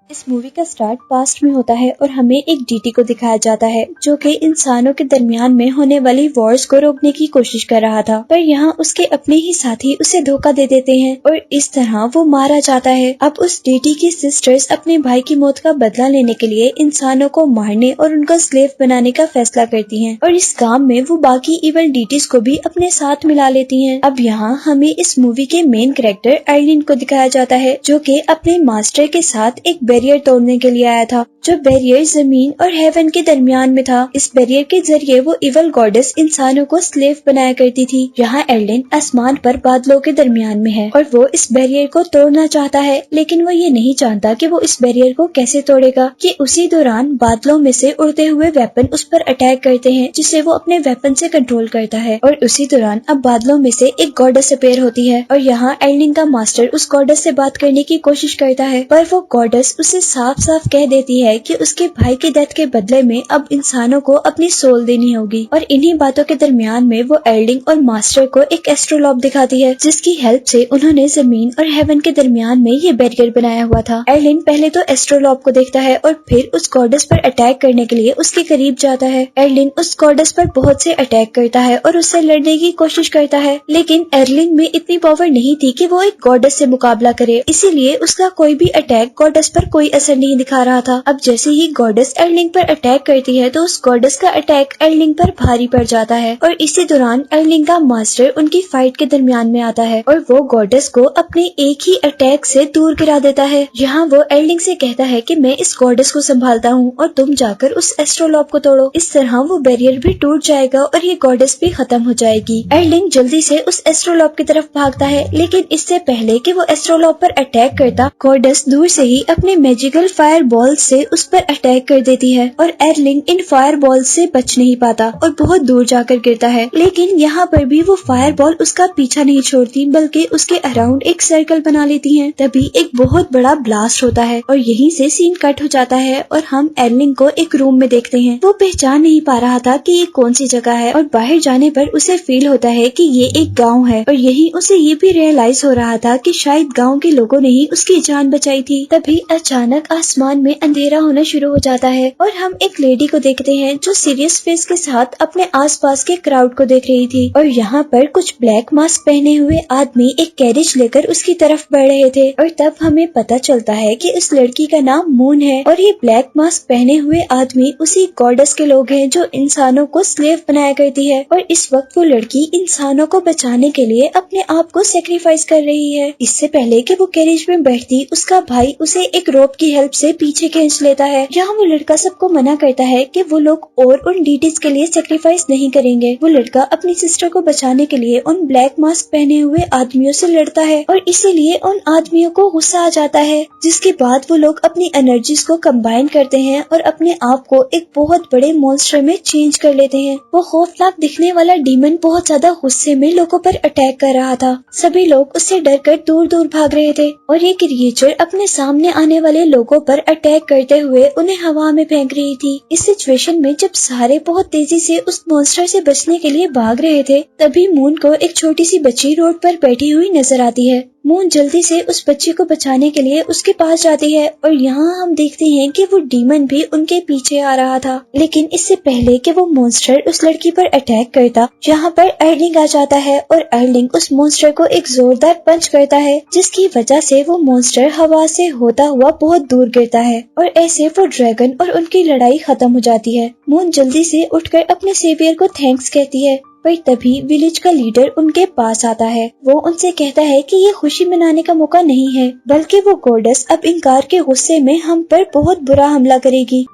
इस मूवी का start past में होता है और हमें एक डीटी को दिखाया जाता है जो कि इंसानों के दरमियान में होने वाली वॉर्स को रोकने की कोशिश कर रहा था, पर यहाँ उसके अपने ही साथी उसे धोखा दे देते हैं और इस तरह वो मारा जाता है। अब उस डीटी की सिस्टर्स अपने भाई की मौत का बदला लेने के लिए इंसानों को मारने और उनका स्लेव बनाने का फैसला करती हैं और इस काम में वो बाकी इवल डीटीज को भी अपने साथ मिला लेती हैं। अब यहाँ हमें इस मूवी के मेन कैरेक्टर आइलिन को दिखाया जाता है जो कि अपने मास्टर के साथ एक बैरियर तोड़ने के लिए आया था, जो बैरियर जमीन और हेवन के दरमियान में था। इस बैरियर के जरिए वो इवल गॉडेस इंसानों को स्लेव बनाया करती थी। यहाँ एलिन आसमान पर बादलों के दरमियान में है और वो इस बैरियर को तोड़ना चाहता है, लेकिन वो ये नहीं जानता कि वो इस बैरियर को कैसे तोड़ेगा। कि उसी दौरान बादलों में से उड़ते हुए वेपन उस पर अटैक करते हैं जिसे वो अपने वेपन से कंट्रोल करता है और उसी दौरान अब बादलों में से एक गॉडेस अपीयर होती है और यहाँ एलिन का मास्टर उस गॉडेस से बात करने की कोशिश करता है, पर वो गॉडेस उसे साफ साफ कह देती है कि उसके भाई के डेथ के बदले में अब इंसानों को अपनी सोल देनी होगी। और इन्हीं बातों के दरमियान में वो एल्डिंग और मास्टर को एक एस्ट्रोलॉब दिखाती है जिसकी हेल्प से उन्होंने जमीन और हेवन के दरमियान में ये बैरियर बनाया हुआ था। एल्डिंग पहले तो एस्ट्रोलॉब को देखता है और फिर उस गॉडेस पर अटैक करने के लिए उसके करीब जाता है। एल्डिंग उस गॉडेस पर बहुत से अटैक करता है और उससे लड़ने की कोशिश करता है, लेकिन एल्डिंग में इतनी पावर नहीं थी कि वो एक गॉडेस से मुकाबला करे, इसीलिए उसका कोई भी अटैक गॉडेस पर कोई असर नहीं दिखा रहा था। अब जैसे ही गॉडेस एल्डिंग पर अटैक करती है तो उस गॉडेस का अटैक एल्डिंग पर भारी पड़ जाता है और इसी दौरान एल्डिंग का मास्टर उनकी फाइट के दरमियान में आता है और वो गॉडेस को अपने एक ही अटैक से दूर गिरा देता है। यहाँ वो एल्डिंग से कहता है कि मैं इस गॉडेस को संभालता हूँ और तुम जाकर उस एस्ट्रोलॉब को तोड़ो। इस तरह वो बैरियर भी टूट जाएगा और ये गॉडेस भी खत्म हो जाएगी। एल्डिंग जल्दी से उस एस्ट्रोलॉब की तरफ भागता है, लेकिन इससे पहले कि वो एस्ट्रोलॉब पर अटैक करता, गॉडेस दूर से ही अपने मैजिकल फायर बॉल से उस पर अटैक कर देती है और एर्लिंग इन फायर बॉल से बच नहीं पाता और बहुत दूर जाकर गिरता है। लेकिन यहाँ पर भी वो फायर बॉल उसका पीछा नहीं छोड़ती बल्कि उसके अराउंड एक सर्कल बना लेती हैं। तभी एक बहुत बड़ा ब्लास्ट होता है और यहीं से सीन कट हो जाता है और हम एर्लिंग को एक रूम में देखते हैं। वो पहचान नहीं पा रहा था कि ये कौन सी जगह है और बाहर जाने पर उसे फील होता है कि ये एक गाँव है और यही उसे ये भी रियलाइज हो रहा था कि शायद गाँव के लोगों ने ही उसकी जान बचाई थी। तभी अचानक आसमान में अंधेरा होना शुरू हो जाता है और हम एक लेडी को देखते हैं जो सीरियस फेस के साथ अपने आसपास के क्राउड को देख रही थी और यहाँ पर कुछ ब्लैक मास्क पहने हुए आदमी एक कैरेज लेकर उसकी तरफ बढ़ रहे थे और तब हमें पता चलता है कि इस लड़की का नाम मून है और ये ब्लैक मास्क पहने हुए आदमी उसी गॉडेस के लोग हैं जो इंसानों को स्लेव बनाया करती है और इस वक्त वो लड़की इंसानों को बचाने के लिए अपने आप को सेक्रीफाइस कर रही है। इससे पहले कि वो कैरेज में बैठती उसका भाई उसे एक रोप की हेल्प से पीछे खींच लेता है। यहाँ वो लड़का सबको मना करता है कि वो लोग और उन डीटीज के लिए सेक्रीफाइस नहीं करेंगे। वो लड़का अपनी सिस्टर को बचाने के लिए उन ब्लैक मास्क पहने हुए आदमियों से लड़ता है और इसीलिए उन आदमियों को गुस्सा आ जाता है, जिसके बाद वो लोग अपनी एनर्जीज को कंबाइन करते हैं और अपने आप को एक बहुत बड़े मॉन्स्टर में चेंज कर लेते हैं। वो खौफनाक दिखने वाला डीमन बहुत ज्यादा गुस्से में लोगों पर अटैक कर रहा था। सभी लोग उससे डरकर दूर दूर भाग रहे थे और ये क्रिएचर अपने सामने आने वाले लोगों पर अटैक करते हुए उन्हें हवा में फेंक रही थी। इस सिचुएशन में जब सारे बहुत तेजी से उस मॉन्स्टर से बचने के लिए भाग रहे थे, तभी मून को एक छोटी सी बच्ची रोड पर बैठी हुई नजर आती है। मून जल्दी से उस बच्ची को बचाने के लिए उसके पास जाती है और यहाँ हम देखते हैं कि वो डीमन भी उनके पीछे आ रहा था। लेकिन इससे पहले कि वो मॉन्स्टर उस लड़की पर अटैक करता, यहाँ पर एर्लिंग आ जाता है और एर्लिंग उस मॉन्स्टर को एक जोरदार पंच करता है, जिसकी वजह से वो मॉन्स्टर हवा से होता हुआ बहुत दूर गिरता है और ऐसे वो ड्रैगन और उनकी लड़ाई खत्म हो जाती है। मून जल्दी से उठकर अपने सेवियर को थैंक्स कहती है, पर तभी विलेज का लीडर उनके पास आता है। वो उनसे कहता है कि ये खुशी मनाने का मौका नहीं है, बल्कि वो गॉडेस अब इनकार के गुस्से में हम पर बहुत बुरा हमला करेगी।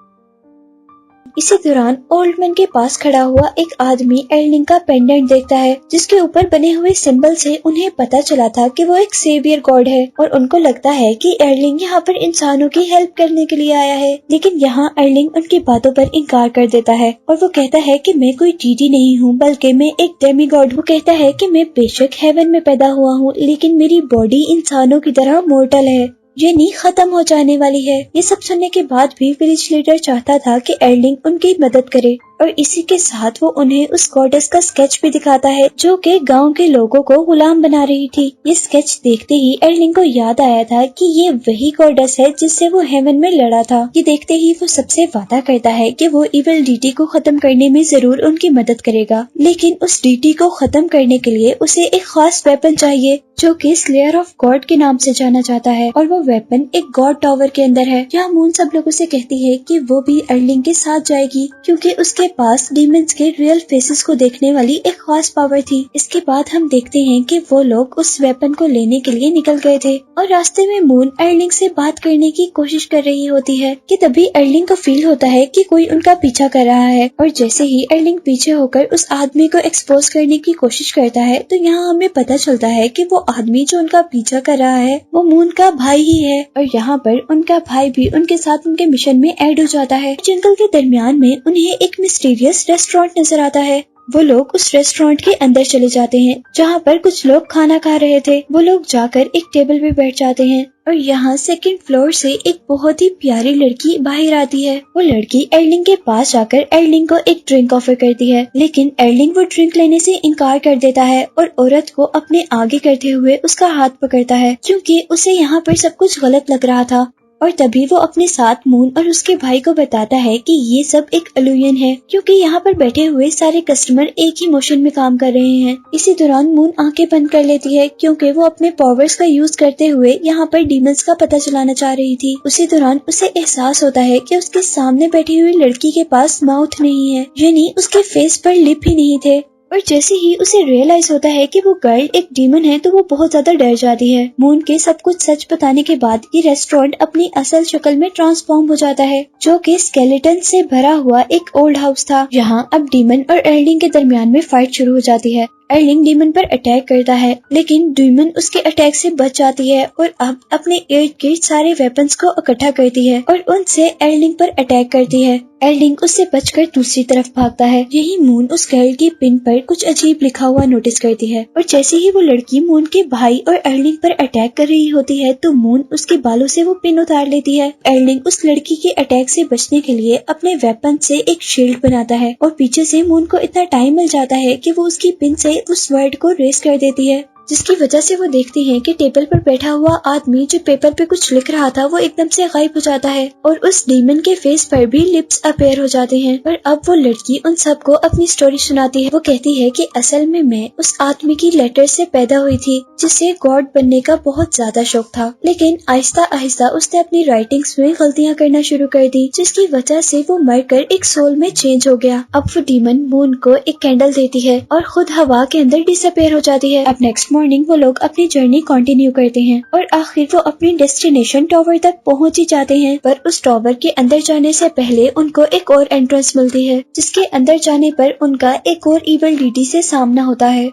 इसी दौरान ओल्ड मैन के पास खड़ा हुआ एक आदमी एर्लिंग का पेंडेंट देखता है, जिसके ऊपर बने हुए सिंबल से उन्हें पता चला था कि वो एक सेवियर गॉड है और उनको लगता है कि एर्लिंग यहाँ पर इंसानों की हेल्प करने के लिए आया है। लेकिन यहाँ एर्लिंग उनकी बातों पर इनकार कर देता है और वो कहता है कि मैं कोई डीडी नहीं हूँ, बल्कि मैं एक डेमी गॉड हूँ। कहता है कि मैं बेशक हेवन में पैदा हुआ हूँ, लेकिन मेरी बॉडी इंसानों की तरह मोर्टल है, यानी खत्म हो जाने वाली है। ये सब सुनने के बाद भी विलेज लीडर चाहता था कि एर्लिंग उनकी मदद करे और इसी के साथ वो उन्हें उस गॉडेस का स्केच भी दिखाता है जो कि गांव के लोगों को गुलाम बना रही थी। ये स्केच देखते ही एर्लिंग को याद आया था कि ये वही गॉडेस है जिससे वो हेवन में लड़ा था। ये देखते ही वो सबसे वादा करता है कि वो इविल डीटी को खत्म करने में जरूर उनकी मदद करेगा, लेकिन उस डीटी को खत्म करने के लिए उसे एक खास वेपन चाहिए जो कि स्लेयर ऑफ गॉड के नाम से जाना जाता है, और वो वेपन एक गॉड टावर के अंदर है। यहाँ मून सब लोगों से कहती है कि वो भी एर्लिंग के साथ जाएगी क्योंकि उसके पास डीमंस के रियल फेसेस को देखने वाली एक खास पावर थी। इसके बाद हम देखते हैं कि वो लोग उस वेपन को लेने के लिए निकल गए थे और रास्ते में मून एर्लिंग से बात करने की कोशिश कर रही होती है कि तभी एर्लिंग को फील होता है कि कोई उनका पीछा कर रहा है, और जैसे ही एर्लिंग पीछे होकर उस आदमी को एक्सपोज करने की कोशिश करता है तो यहाँ हमें पता चलता है कि वो आदमी जो उनका पीछा कर रहा है वो मून का भाई ही है, और यहाँ पर उनका भाई भी उनके साथ उनके मिशन में ऐड हो जाता है। जंगल के दरमियान में उन्हें एक मिस्टीरियस रेस्टोरेंट नजर आता है। वो लोग उस रेस्टोरेंट के अंदर चले जाते हैं जहाँ पर कुछ लोग खाना खा रहे थे। वो लोग जाकर एक टेबल पे बैठ जाते हैं और यहाँ सेकंड फ्लोर से एक बहुत ही प्यारी लड़की बाहर आती है। वो लड़की एर्लिंग के पास जाकर एर्लिंग को एक ड्रिंक ऑफर करती है, लेकिन एर्लिंग वो ड्रिंक लेने से इनकार कर देता है और औरत को अपने आगे करते हुए उसका हाथ पकड़ता है क्योंकि उसे यहाँ पर सब कुछ गलत लग रहा था। और तभी वो अपने साथ मून और उसके भाई को बताता है कि ये सब एक इल्यूजन है क्योंकि यहाँ पर बैठे हुए सारे कस्टमर एक ही मोशन में काम कर रहे हैं। इसी दौरान मून आंखें बंद कर लेती है क्योंकि वो अपने पावर्स का यूज करते हुए यहाँ पर डीमंस का पता चलाना चाह रही थी। उसी दौरान उसे एहसास होता है कि उसके सामने बैठी हुई लड़की के पास माउथ नहीं है, यानी उसके फेस पर लिप ही नहीं थे। और जैसे ही उसे रियलाइज होता है कि वो गर्ल एक डीमन है तो वो बहुत ज्यादा डर जाती है। मून के सब कुछ सच बताने के बाद ये रेस्टोरेंट अपनी असल शक्ल में ट्रांसफॉर्म हो जाता है जो कि स्केलेटन से भरा हुआ एक ओल्ड हाउस था। यहाँ अब डीमन और एर्लिंग के दरमियान में फाइट शुरू हो जाती है। एर्लिंग डीमन पर अटैक करता है लेकिन डीमन उसके अटैक से बच जाती है और अब अपने इर्द गिर्द सारे वेपन्स को इकट्ठा करती है और उनसे एर्लिंग पर अटैक करती है। एर्लिंग उससे बचकर दूसरी तरफ भागता है। यही मून उस गर्ल की पिन पर कुछ अजीब लिखा हुआ नोटिस करती है और जैसे ही वो लड़की मून के भाई और एर्लिंग पर अटैक कर रही होती है तो मून उसके बालों से वो पिन उतार लेती है। एर्लिंग उस लड़की के अटैक से बचने के लिए अपने वेपन से एक शील्ड बनाता है और पीछे से मून को इतना टाइम मिल जाता है कि वो उसकी पिन से उस वर्ड को रेस कर देती है, जिसकी वजह से वो देखती हैं कि टेबल पर बैठा हुआ आदमी जो पेपर पे कुछ लिख रहा था वो एकदम से गायब हो जाता है और उस डीमन के फेस पर भी लिप्स अपीयर हो जाते हैं। और अब वो लड़की उन सबको अपनी स्टोरी सुनाती है। वो कहती है कि असल में मैं उस आदमी की लेटर से पैदा हुई थी जिसे गॉड बनने का बहुत ज्यादा शौक था, लेकिन आहिस्ता आहिस्ता उसने अपनी राइटिंग्स में गलतियाँ करना शुरू कर दी जिसकी वजह से वो मरकर एक सोल में चेंज हो गया। अब वो डीमन मून को एक कैंडल देती है और खुद हवा के अंदर डिसअपीयर हो जाती है। अब नेक्स्ट मॉर्निंग वो लोग अपनी जर्नी कंटिन्यू करते हैं और आखिर वो अपनी डेस्टिनेशन टावर तक पहुंच ही जाते हैं, पर उस टावर के अंदर जाने से पहले उनको एक और एंट्रेंस मिलती है जिसके अंदर जाने पर उनका एक और इविल डीटी से सामना होता है।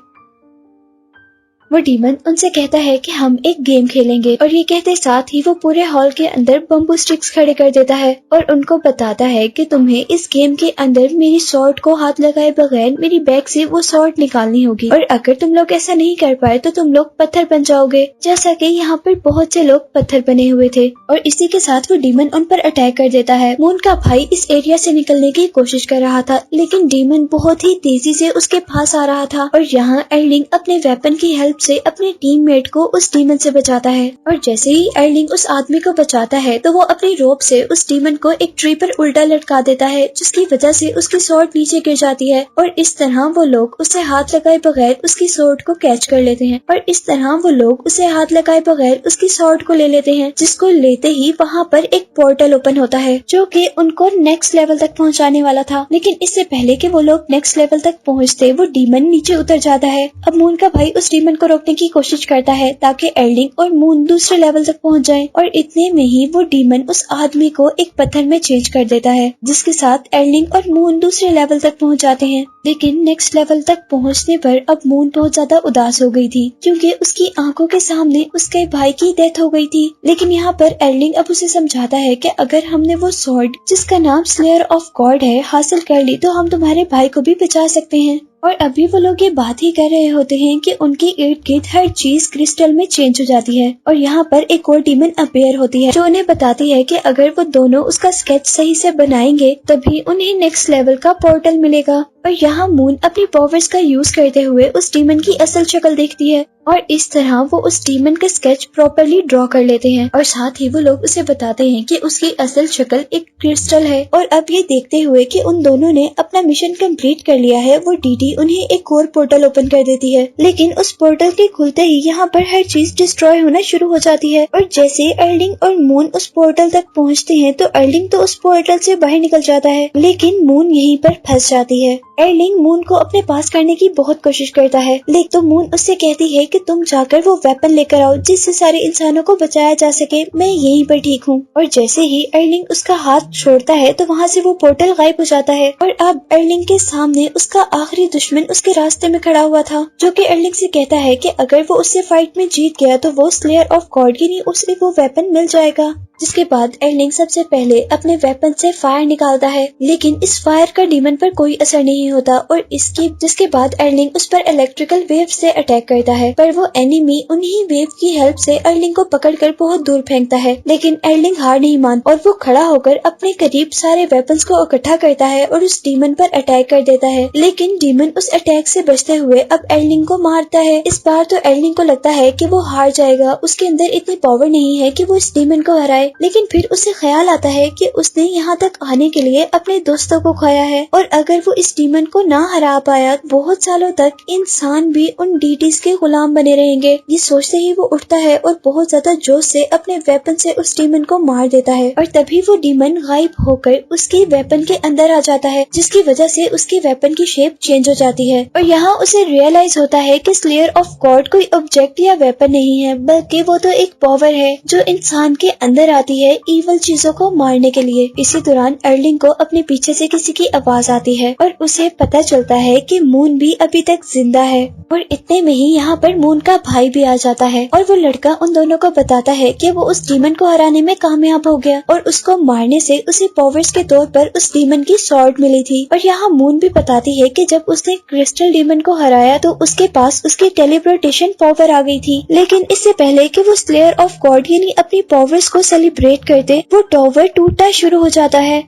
वो डीमन उनसे कहता है कि हम एक गेम खेलेंगे और ये कहते साथ ही वो पूरे हॉल के अंदर बम्बू स्टिक्स खड़े कर देता है और उनको बताता है कि तुम्हें इस गेम के अंदर मेरी स्वॉर्ड को हाथ लगाए बगैर मेरी बैग से वो स्वॉर्ड निकालनी होगी और अगर तुम लोग ऐसा नहीं कर पाए तो तुम लोग पत्थर बन जाओगे, जैसा कि यहाँ पर बहुत से लोग पत्थर बने हुए थे। और इसी के साथ वो डीमन उन पर अटैक कर देता है। मून का भाई इस एरिया से निकलने की कोशिश कर रहा था लेकिन डीमन बहुत ही तेजी से उसके पास आ रहा था और यहाँ एर्लिंग अपने वेपन की हेल्प से अपने टीममेट को उस डीमन से बचाता है। और जैसे ही एर्लिंग उस आदमी को बचाता है तो वो अपनी रोप से उस डीमन को एक ट्री पर उल्टा लटका देता है जिसकी वजह से उसकी स्वॉर्ड नीचे गिर जाती है और इस तरह वो लोग उसे हाथ लगाए बगैर उसकी स्वॉर्ड को कैच कर लेते हैं और इस तरह वो लोग उसे हाथ लगाए बगैर उसकी स्वॉर्ड को ले लेते हैं, जिसको लेते ही वहाँ पर एक पोर्टल ओपन होता है जो कि उनको नेक्स्ट लेवल तक पहुँचाने वाला था। लेकिन इससे पहले कि वो लोग नेक्स्ट लेवल तक पहुँचते वो डीमन नीचे उतर जाता है। अब मून का भाई उस डीमन को रोकने की कोशिश करता है ताकि एर्लिंग और मून दूसरे लेवल तक पहुंच जाएं और इतने में ही वो डीमन उस आदमी को एक पत्थर में चेंज कर देता है जिसके साथ एर्लिंग और मून दूसरे लेवल तक पहुंच जाते हैं। लेकिन नेक्स्ट लेवल तक पहुंचने पर अब मून बहुत ज्यादा उदास हो गई थी, क्योंकि उसकी आंखों के सामने उसके भाई की डेथ हो गई थी। लेकिन यहाँ पर एर्लिंग अब उसे समझाता है कि अगर हमने वो स्वॉर्ड जिसका नाम स्लेयर ऑफ गॉड है हासिल कर ली तो हम तुम्हारे भाई को भी बचा सकते हैं। और अभी वो लोग ये बात ही कर रहे होते हैं कि उनके इर्द गिर्द हर चीज क्रिस्टल में चेंज हो जाती है और यहाँ पर एक और डीमन अपीयर होती है जो उन्हें बताती है कि अगर वो दोनों उसका स्केच सही से बनाएंगे तभी उन्हें नेक्स्ट लेवल का पोर्टल मिलेगा। और यहाँ मून अपनी पावर्स का यूज करते हुए उस डीमन की असल शक्ल देखती है और इस तरह वो उस डीमन का स्केच प्रॉपरली ड्रॉ कर लेते हैं और साथ ही वो लोग उसे बताते हैं कि उसकी असल शक्ल एक क्रिस्टल है। और अब ये देखते हुए कि उन दोनों ने अपना मिशन कंप्लीट कर लिया है, वो डीडी उन्हें एक और पोर्टल ओपन कर देती है। लेकिन उस पोर्टल के खुलते ही यहाँ पर हर चीज डिस्ट्रॉय होना शुरू हो जाती है और जैसे अर्लिंग और मून उस पोर्टल तक पहुँचते हैं तो अर्लिंग तो उस पोर्टल से बाहर निकल जाता है, लेकिन मून यहीं पर फंस जाती है। अर्लिंग मून को अपने पास करने की बहुत कोशिश करता है, लेकिन तो मून उससे कहती है कि तुम जाकर वो वेपन लेकर आओ जिससे सारे इंसानों को बचाया जा सके, मैं यहीं पर ठीक हूँ। और जैसे ही अर्लिंग उसका हाथ छोड़ता है तो वहाँ से वो पोर्टल गायब हो जाता है और अब अर्लिंग के सामने उसका आखिरी दुश्मन उसके रास्ते में खड़ा हुआ था, जो कि अर्लिंग से कहता है कि अगर वो उससे फाइट में जीत गया तो वो स्लेयर ऑफ गॉड की नहीं उसे वो वेपन मिल जाएगा। जिसके बाद अर्लिंग सबसे पहले अपने वेपन से फायर निकालता है, लेकिन इस फायर का डीमन पर कोई असर नहीं होता और जिसके बाद अर्लिंग उस पर इलेक्ट्रिकल वेव से अटैक करता है, पर वो एनिमी उन्हीं वेव की हेल्प से अर्लिंग को पकड़कर बहुत दूर फेंकता है। लेकिन अर्लिंग हार नहीं मानता और वो खड़ा होकर अपने करीब सारे वेपन्स को इकट्ठा करता है और उस डीमन पर अटैक कर देता है। लेकिन डीमन उस अटैक से बचते हुए अब अर्लिंग को मारता है। इस बार तो अर्लिंग को लगता है कि वो हार जाएगा, उसके अंदर इतनी पावर नहीं है कि वो इस डीमन को हराए। लेकिन फिर उसे ख्याल आता है कि उसने यहाँ तक आने के लिए अपने दोस्तों को खोया है और अगर वो इस डीमन को ना हरा पाया बहुत सालों तक इंसान भी उन डीटीज के गुलाम बने रहेंगे। ये सोचते ही वो उठता है और बहुत ज्यादा जोश से अपने वेपन से उस डीमन को मार देता है और तभी वो डीमन गायब होकर उसके वेपन के अंदर आ जाता है, जिसकी वजह से उसके वेपन की शेप चेंज हो जाती है और यहाँ उसे रियलाइज होता है कि स्लेयर ऑफ गॉड कोई ऑब्जेक्ट या वेपन नहीं है, बल्कि वो तो एक पावर है जो इंसान के अंदर आती है ईवल चीजों को मारने के लिए। इसी दौरान अर्लिंग को अपने पीछे से किसी की आवाज आती है और उसे पता चलता है कि मून भी अभी तक जिंदा है और इतने में ही यहाँ पर मून का भाई भी आ जाता है और वो लड़का उन दोनों को बताता है कि वो उस डीमन को हराने में कामयाब हो गया और उसको मारने से उसे पावर्स के तौर पर उस डीमन की स्वॉर्ड मिली थी। और यहाँ मून भी बताती है कि जब उसने क्रिस्टल डीमन को हराया तो उसके पास उसकी टेलीपोर्टेशन पावर आ गई थी, लेकिन इससे पहले कि वो स्लेयर ऑफ गॉड यानी अपनी पावर्स को सेलिब्रेट करते वो टॉवर टूटना शुरू हो जाता है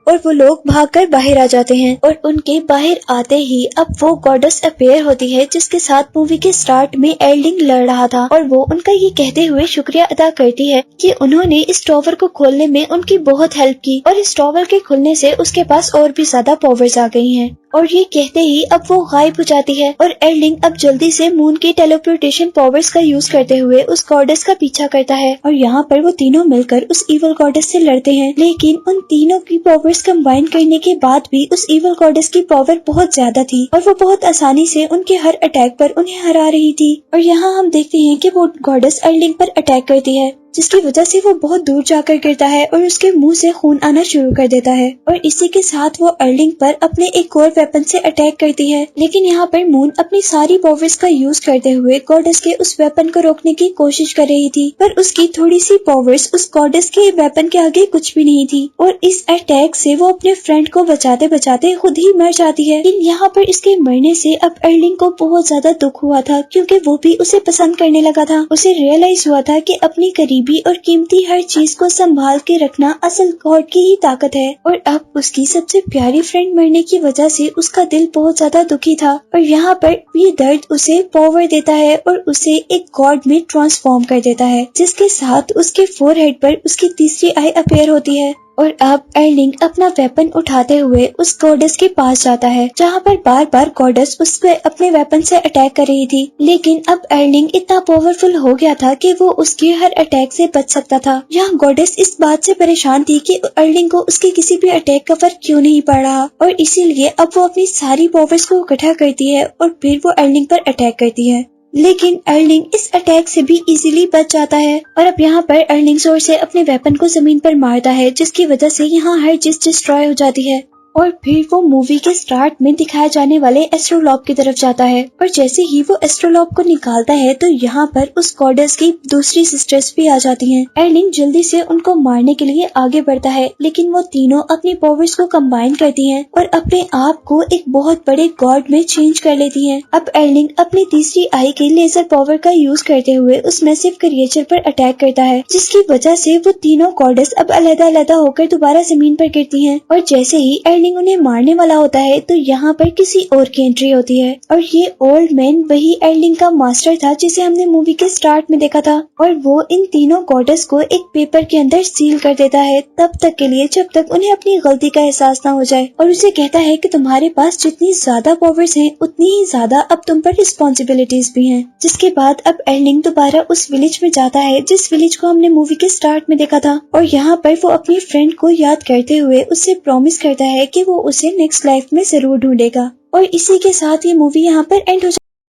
और वो लोग भागकर बाहर आ जाते हैं और उनके बाहर आते ही अब वो गॉडेस अपीयर होती है जिसके साथ मूवी के स्टार्ट में अर्लिंग लड़ रहा था और वो उनका ये कहते हुए शुक्रिया अदा करती है कि उन्होंने इस टॉवर को खोलने में उनकी बहुत हेल्प की और इस टॉवर के खुलने से उसके पास और भी ज्यादा पावर्स आ गई हैं। और ये कहते ही अब वो गायब हो जाती है और अर्लिंग अब जल्दी से मून की टेलीपोर्टेशन पावर्स का यूज करते हुए उस गॉडेस का पीछा करता है और यहाँ पर वो तीनों मिलकर उस इवल गॉडेस से लड़ते हैं। लेकिन उन तीनों की पावर्स कंबाइन करने के बाद भी उस इवल गॉडेस की पावर बहुत ज्यादा थी और वो बहुत आसानी से उनके हर अटैक पर उन्हें हरा रही थी। और यहाँ हम देखते हैं कि वो गॉडेस अर्लिंग पर अटैक करती है, जिसकी वजह से वो बहुत दूर जाकर गिरता है और उसके मुंह से खून आना शुरू कर देता है और इसी के साथ वो अर्लिंग पर अपने एक और वेपन से अटैक करती है। लेकिन यहाँ पर मून अपनी सारी पावर्स का यूज करते हुए गॉडेस के उस वेपन को रोकने की कोशिश कर रही थी, पर उसकी थोड़ी सी पावर्स उस गॉडेस के वेपन के आगे कुछ भी नहीं थी और इस अटैक से वो अपने फ्रेंड को बचाते बचाते खुद ही मर जाती है। लेकिन यहाँ पर इसके मरने से अब अर्लिंग को बहुत ज्यादा दुख हुआ था, क्योंकि वो भी उसे पसंद करने लगा था। उसे रियलाइज हुआ था कि अपनी करीबी और कीमती हर चीज को संभाल के रखना असल गॉड की ही ताकत है और अब उसकी सबसे प्यारी फ्रेंड मरने की वजह से उसका दिल बहुत ज्यादा दुखी था और यहाँ पर ये दर्द उसे पावर देता है और उसे एक गॉड में ट्रांसफॉर्म कर देता है, जिसके साथ उसके फोरहेड पर उसकी तीसरी आई अपीयर होती है। और अब अर्लिंग अपना वेपन उठाते हुए उस गॉडेस के पास जाता है, जहाँ पर बार बार गॉडेस उस पे अपने वेपन से अटैक कर रही थी। लेकिन अब अर्लिंग इतना पावरफुल हो गया था कि वो उसके हर अटैक से बच सकता था। यहाँ गॉडेस इस बात से परेशान थी कि अर्लिंग को उसके किसी भी अटैक का फर्क क्यों नहीं पड़ रहा और इसीलिए अब वो अपनी सारी पावर्स को इकट्ठा करती है और फिर वो अर्लिंग पर अटैक करती है। लेकिन अर्लिंग इस अटैक से भी इजीली बच जाता है और अब यहाँ पर अर्लिंग जोर से अपने वेपन को जमीन पर मारता है, जिसकी वजह से यहाँ हर चीज डिस्ट्रॉय हो जाती है। और फिर वो मूवी के स्टार्ट में दिखाए जाने वाले एस्ट्रोलॉब की तरफ जाता है और जैसे ही वो एस्ट्रोलॉब को निकालता है तो यहाँ पर उस गॉडेस की दूसरी सिस्टर्स भी आ जाती हैं। एर्लिंग जल्दी से उनको मारने के लिए आगे बढ़ता है लेकिन वो तीनों अपनी पावर्स को कंबाइन करती हैं और अपने आप को एक बहुत बड़े गॉड में चेंज कर लेती हैं। अब एर्लिंग अपनी तीसरी आई के लेजर पावर का यूज करते हुए उस मैसिव क्रिएचर पर अटैक करता है जिसकी वजह से वो तीनों गॉडेस अब अलग-अलग होकर दोबारा जमीन पर गिरती हैं और जैसे ही एर्लिंग उन्हें मारने वाला होता है तो यहाँ पर किसी और की एंट्री होती है और ये ओल्ड मैन वही एर्लिंग का मास्टर था जिसे हमने मूवी के स्टार्ट में देखा था और वो इन तीनों गॉडेस को एक पेपर के अंदर सील कर देता है तब तक के लिए जब तक उन्हें अपनी गलती का एहसास ना हो जाए और उसे कहता है कि तुम्हारे पास जितनी ज्यादा पावर्स हैं उतनी ही ज्यादा अब तुम पर रिस्पॉन्सिबिलिटीज भी हैं। जिसके बाद अब एर्लिंग दोबारा उस विलेज में जाता है जिस विलेज को हमने मूवी के स्टार्ट में देखा था और यहाँ पर वो अपनी फ्रेंड को याद करते हुए उससे प्रॉमिस करता है कि वो उसे नेक्स्ट लाइफ में जरूर ढूंढेगा। और इसी के साथ ये मूवी यहाँ पर एंड हो